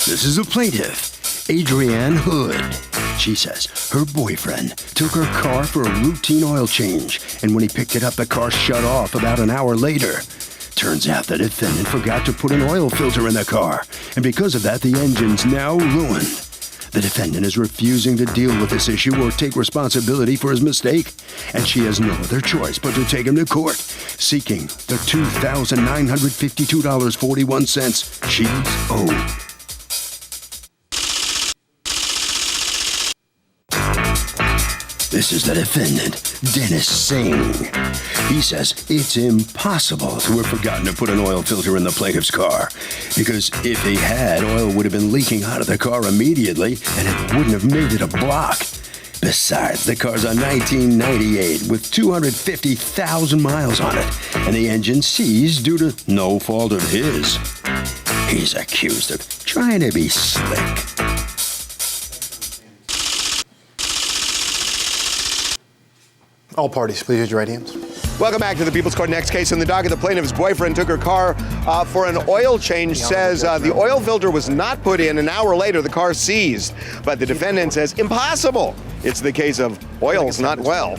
This is a plaintiff, Adrienne Hood. She says her boyfriend took her car for a routine oil change, and when he picked it up, the car shut off about an hour later. Turns out the defendant forgot to put an oil filter in the car, and because of that, the engine's now ruined. The defendant is refusing to deal with this issue or take responsibility for his mistake, and she has no other choice but to take him to court, seeking the $2,952.41 she's owed. This is the defendant, Dennis Singh. He says it's impossible to have forgotten to put an oil filter in the plaintiff's car, because if he had, oil would have been leaking out of the car immediately, and it wouldn't have made it a block. Besides, the car's a 1998 with 250,000 miles on it, and the engine seized due to no fault of his. He's accused of trying to be slick. All parties, please use your right hands. Welcome back to the People's Court. Next case in the docket, the plaintiff's boyfriend took her car for an oil change. Says the oil filter was not put in. An hour later, the car seized. But the defendant says impossible. It's the case of oil's not well.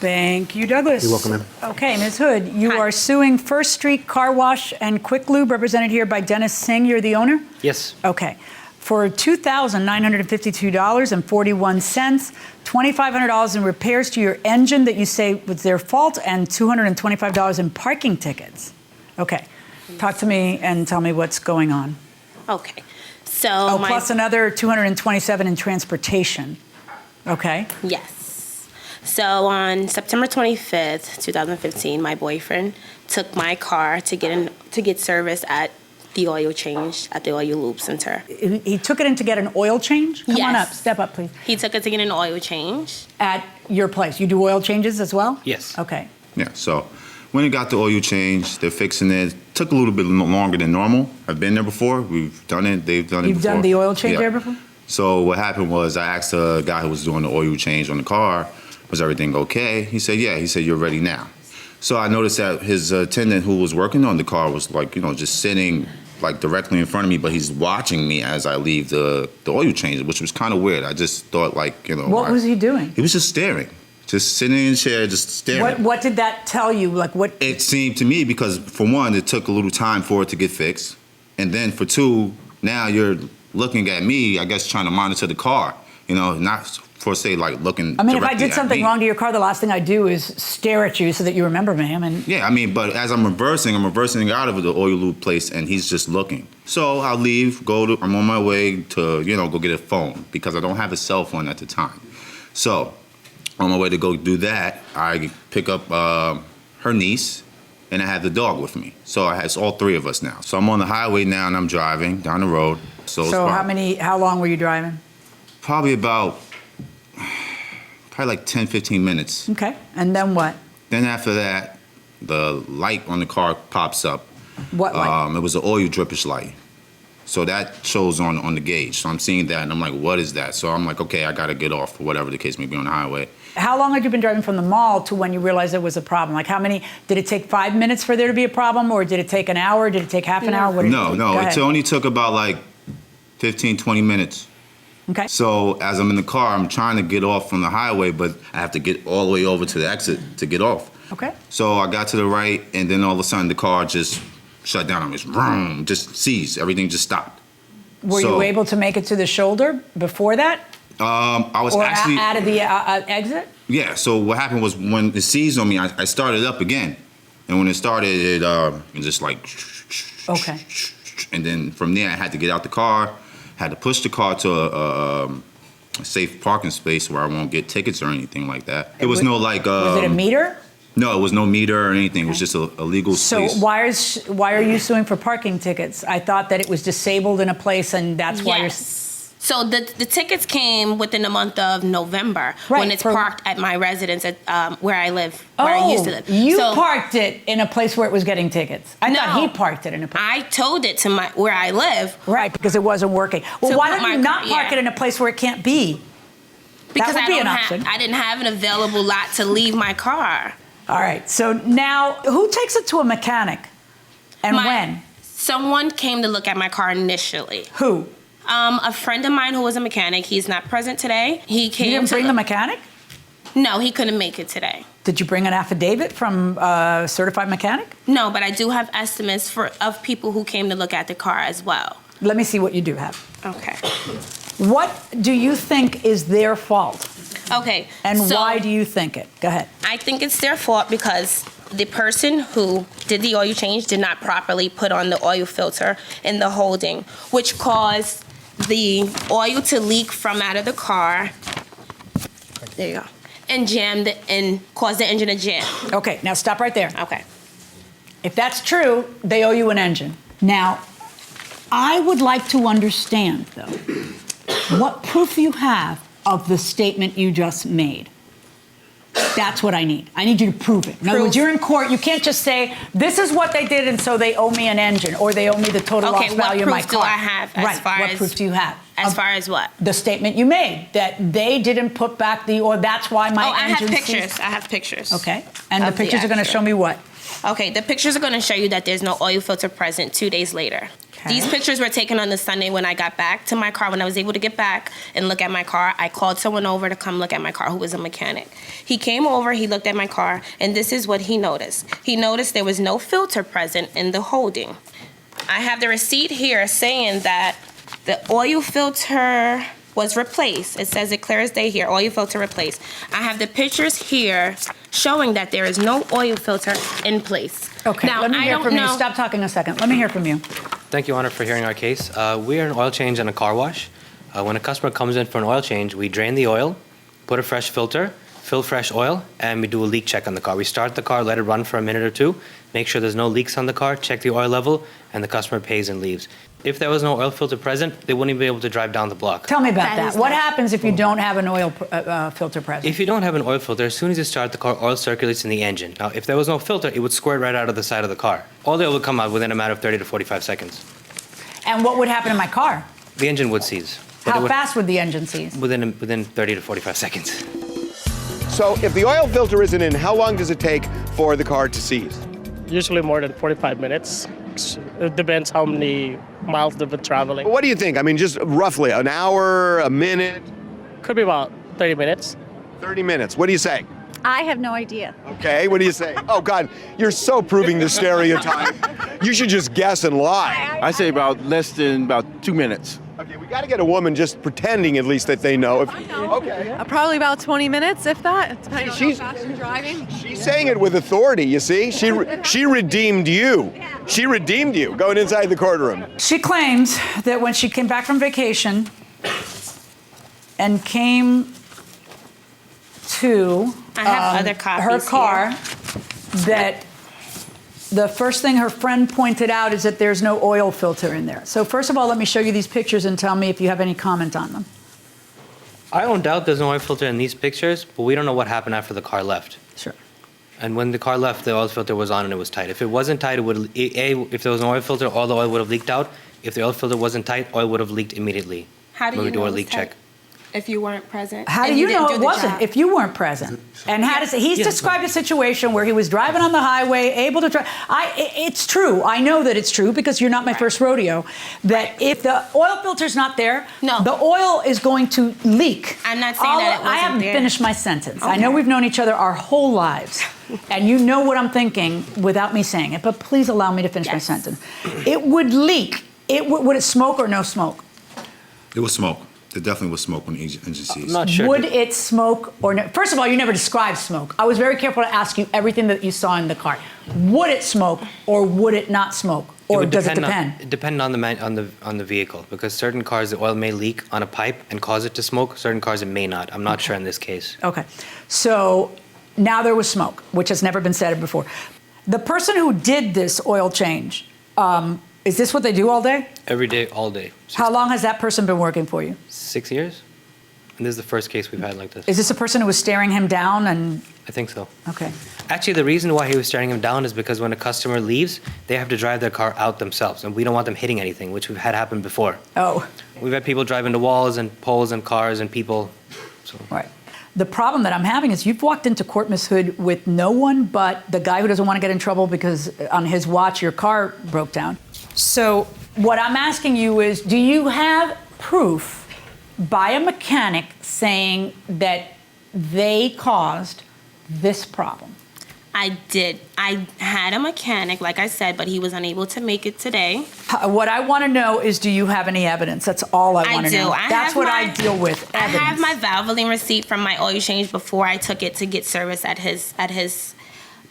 Thank you, Douglas. You're welcome, ma'am. Okay, Ms. Hood, you are suing First Street Car Wash and Quick Lube, represented here by Dennis Singh. You're the owner? Yes. Okay. For $2,952.41, $2,500 in repairs to your engine that you say was their fault, and $225 in parking tickets. Okay. Talk to me and tell me what's going on. Okay. So plus another $227 in transportation. Okay. Yes. So on September 25th, 2015, my boyfriend took my car to get service at the oil change at the oil lube center. He took it in to get an oil change? Come on up, step up, please. He took it to get an oil change. At your place? You do oil changes as well? Yes. Okay. Yeah, so when it got the oil change, they're fixing it. Took a little bit longer than normal. I've been there before. We've done it. They've done it before. You've done the oil change there before? So what happened was I asked the guy who was doing the oil change on the car, was everything okay? He said, yeah. He said, you're ready now. So I noticed that his attendant who was working on the car was like, just sitting like directly in front of me, but he's watching me as I leave the oil change, which was kind of weird. I just thought like, What was he doing? He was just staring, just sitting in the chair, just staring. What did that tell you? Like what? It seemed to me, because for one, it took a little time for it to get fixed. And then for two, now you're looking at me, I guess trying to monitor the car, not for say like looking I mean, if I directly did something wrong to your car, the last thing I do is stare at you so that you remember me. Yeah, but as I'm reversing out of the oil lube place, and he's just looking. So I'll leave, I'm on my way to, go get a phone, because I don't have a cell phone at the time. So on my way to go do that, I pick up her niece, and I have the dog with me. So it's all three of us now. So I'm on the highway now, and I'm driving down the road. So how long were you driving? Probably like 10, 15 minutes. Okay, and then what? Then after that, the light on the car pops up. What light? It was an oil drippage light. So that shows on the gauge. So I'm seeing that, and I'm like, what is that? So I'm like, okay, I gotta get off, or whatever the case may be on the highway. How long had you been driving from the mall to when you realized there was a problem? Like did it take 5 minutes for there to be a problem, or did it take an hour? Did it take half an hour? What did No, it only took about like 15, 20 minutes. Okay. So as I'm in the car, I'm trying to get off from the highway, but I have to get all the way over to the exit to get off. Okay. So I got to the right, and then all of a sudden the car just shut down on me. Vroom, just seized. Everything just stopped. Were you able to make it to the shoulder before that? I was actually out of the exit? Yeah. So what happened was when it seized on me, I started up again, and when it started, it just like. Okay. And then from there, I had to get out the car. Had to push the car to a safe parking space where I won't get tickets or anything like that. It was no like. Was it a meter? No, it was no meter or anything. Okay. It was just a legal space. So why are you suing for parking tickets? I thought that it was disabled in a place, and that's why you're. So the tickets came within the month of November, right, when it's parked at my residence at where I live, where I used to live. You parked it in a place where it was getting tickets. I thought he parked it in a place. I towed it to where I live. Right, because it wasn't working. Well, why don't you not park it in a place where it can't be? Because that would be an option. I didn't have an available lot to leave my car. All right, so now who takes it to a mechanic, and when? Someone came to look at my car initially. Who? A friend of mine who was a mechanic, he's not present today. He came. You didn't bring the mechanic? No, he couldn't make it today. Did you bring an affidavit from a certified mechanic? No, but I do have estimates of people who came to look at the car as well. Let me see what you do have. Okay. What do you think is their fault? Okay. And so why do you think it? Go ahead. I think it's their fault because the person who did the oil change did not properly put on the oil filter in the holding, which caused the oil to leak from out of the car. There you go. And caused the engine to jam. Okay, now stop right there. Okay. If that's true, they owe you an engine. Now, I would like to understand, though, what proof you have of the statement you just made. That's what I need. I need you to prove it. In other words, you're in court. You can't just say, this is what they did, and so they owe me an engine, or they owe me the total loss value of my car. Okay, what proof do I have as far as... What proof do you have? As far as what? The statement you made, that they didn't put back the oil, that's why my engine... I have pictures. I have pictures. Okay. And the pictures are going to show me what? Okay, the pictures are going to show you that there's no oil filter present 2 days later. Okay. These pictures were taken on the Sunday when I got back to my car. When I was able to get back and look at my car, I called someone over to come look at my car who was a mechanic. He came over, he looked at my car, and this is what he noticed. He noticed there was no filter present in the holding. I have the receipt here saying that the oil filter was replaced. It says it clear as day here, oil filter replaced. I have the pictures here showing that there is no oil filter in place. Okay, now, let me hear from you. Stop talking a second. Let me hear from you. Thank you, Honor, for hearing our case. We are an oil change and a car wash. When a customer comes in for an oil change, we drain the oil, put a fresh filter, fill fresh oil, and we do a leak check on the car. We start the car, let it run for a minute or two, make sure there's no leaks on the car, check the oil level, and the customer pays and leaves. If there was no oil filter present, they wouldn't be able to drive down the block. Tell me about that. What happens if you don't have an oil filter present? If you don't have an oil filter, as soon as you start the car, oil circulates in the engine. Now, if there was no filter, it would squirt right out of the side of the car. All the oil would come out within a matter of 30 to 45 seconds. And what would happen in my car? The engine would seize. How fast would the engine seize? Within 30 to 45 seconds. So if the oil filter isn't in, how long does it take for the car to seize? Usually more than 45 minutes. It depends how many miles they've been traveling. What do you think? I mean, just roughly, an hour, a minute? Could be about 30 minutes. 30 minutes. What do you say? I have no idea. Okay, what do you say? Oh, God, you're so proving the stereotype. You should just guess and lie. I say less than 2 minutes. Okay, we got to get a woman just pretending at least that they know. Okay. Probably about 20 minutes, if that. Depending on how fast you're driving. She's saying it with authority, you see? She redeemed you. She redeemed you going inside the courtroom. She claims that when she came back from vacation and came to I have other copies her car, here. that the first thing her friend pointed out is that there's no oil filter in there. So first of all, let me show you these pictures and tell me if you have any comment on them. I don't doubt there's no oil filter in these pictures, but we don't know what happened after the car left. Sure. And when the car left, the oil filter was on and it was tight. If it wasn't tight, it would if there was no oil filter, all the oil would have leaked out. If the oil filter wasn't tight, oil would have leaked immediately. How do when you we do know a it was leak tight? check? If you weren't present. How do you know it wasn't if you weren't present? And how does he's described a situation where he was driving on the highway, able to drive. It's true. I know that it's true because you're not my first rodeo. That if the oil filter's not there, the oil is going to leak. I'm not saying that it wasn't I haven't there. finished my sentence. Okay. I know we've known each other our whole lives, and you know what I'm thinking without me saying it. But please allow me to finish my sentence. It would leak. Would it smoke or no smoke? It was smoke. There definitely was smoke when the engine seized. I'm not sure. Would it smoke or no? First of all, you never described smoke. I was very careful to ask you everything that you saw in the car. Would it smoke or would it not smoke? Or does it depend? It depends on the vehicle, because certain cars the oil may leak on a pipe and cause it to smoke. Certain cars it may not. I'm not sure in this case. Okay, so now there was smoke, which has never been said before. The person who did this oil change, is this what they do all day? Every day, all day. How long has that person been working for you? 6 years. And this is the first case we've had like this. Is this a person who was staring him down and? I think so. Okay. Actually, the reason why he was staring him down is because when a customer leaves, they have to drive their car out themselves, and we don't want them hitting anything, which we've had happen before. Oh. We've had people drive into walls and poles and cars and people. So. Right. The problem that I'm having is you've walked into court, Ms. Hood, with no one but the guy who doesn't want to get in trouble because on his watch your car broke down. So what I'm asking you is, do you have proof by a mechanic saying that they caused this problem? I did. I had a mechanic, like I said, but he was unable to make it today. What I want to know is, do you have any evidence? That's all I want to know. That's what I deal with, evidence. I have my Valvoline receipt from my oil change before I took it to get service at his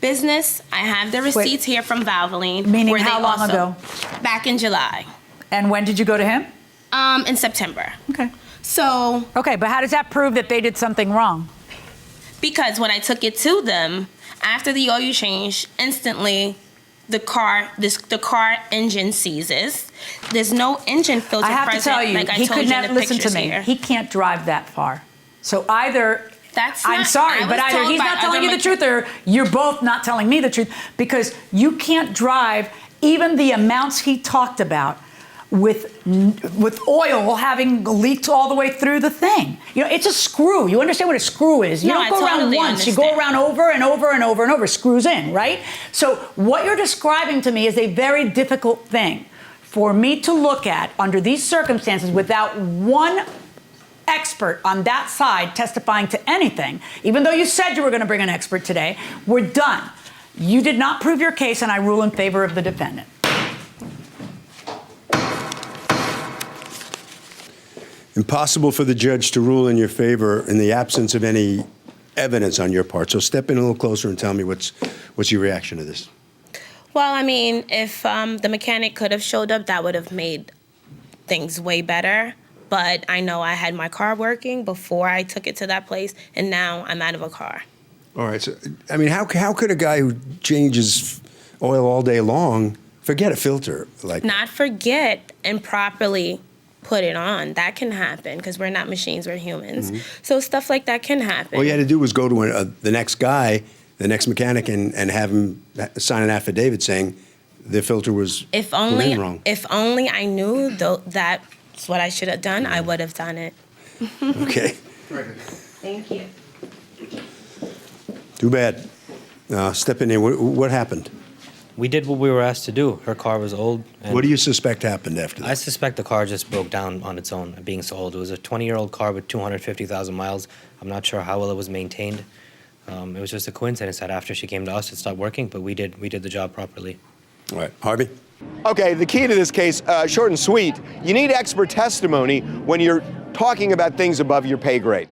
business. I have the receipts here from Valvoline. Meaning how long ago? Back in July. And when did you go to him? In September. Okay. So. Okay, but how does that prove that they did something wrong? Because when I took it to them, after the oil change, instantly the car engine seizes. There's no engine filter present. I have to tell you, like he could not listen to me. Here. He can't drive that far. So either I'm sorry, but either he's not telling you the truth or you're both not telling me the truth, because you can't drive even the amounts he talked about with oil having leaked all the way through the thing. You know, it's a screw. You understand what a screw is. You don't go around once. You go around over and over and over and over. Screws in, right? So what you're describing to me is a very difficult thing for me to look at under these circumstances without one expert on that side testifying to anything. Even though you said you were going to bring an expert today, we're done. You did not prove your case, and I rule in favor of the defendant. Impossible for the judge to rule in your favor in the absence of any evidence on your part. So step in a little closer and tell me what's your reaction to this. Well, I mean, if the mechanic could have showed up, that would have made things way better. But I know I had my car working before I took it to that place, and now I'm out of a car. All right. So, I mean, how could a guy who changes oil all day long forget a filter like that? Not forget and properly put it on. That can happen because we're not machines, we're humans. Mm-hmm. So stuff like that can happen. All you had to do was go to the next guy, the next mechanic, and have him sign an affidavit saying the filter was wrong. If only I knew that's what I should have done, I would have done it. Okay. Thank you. Too bad. Step in there. What happened? We did what we were asked to do. Her car was old. What do you suspect happened after that? I suspect the car just broke down on its own, being so old. It was a 20-year-old car with 250,000 miles. I'm not sure how well it was maintained. It was just a coincidence that after she came to us, it stopped working, but we did the job properly. All right. Harvey? Okay, the key to this case, short and sweet, you need expert testimony when you're talking about things above your pay grade.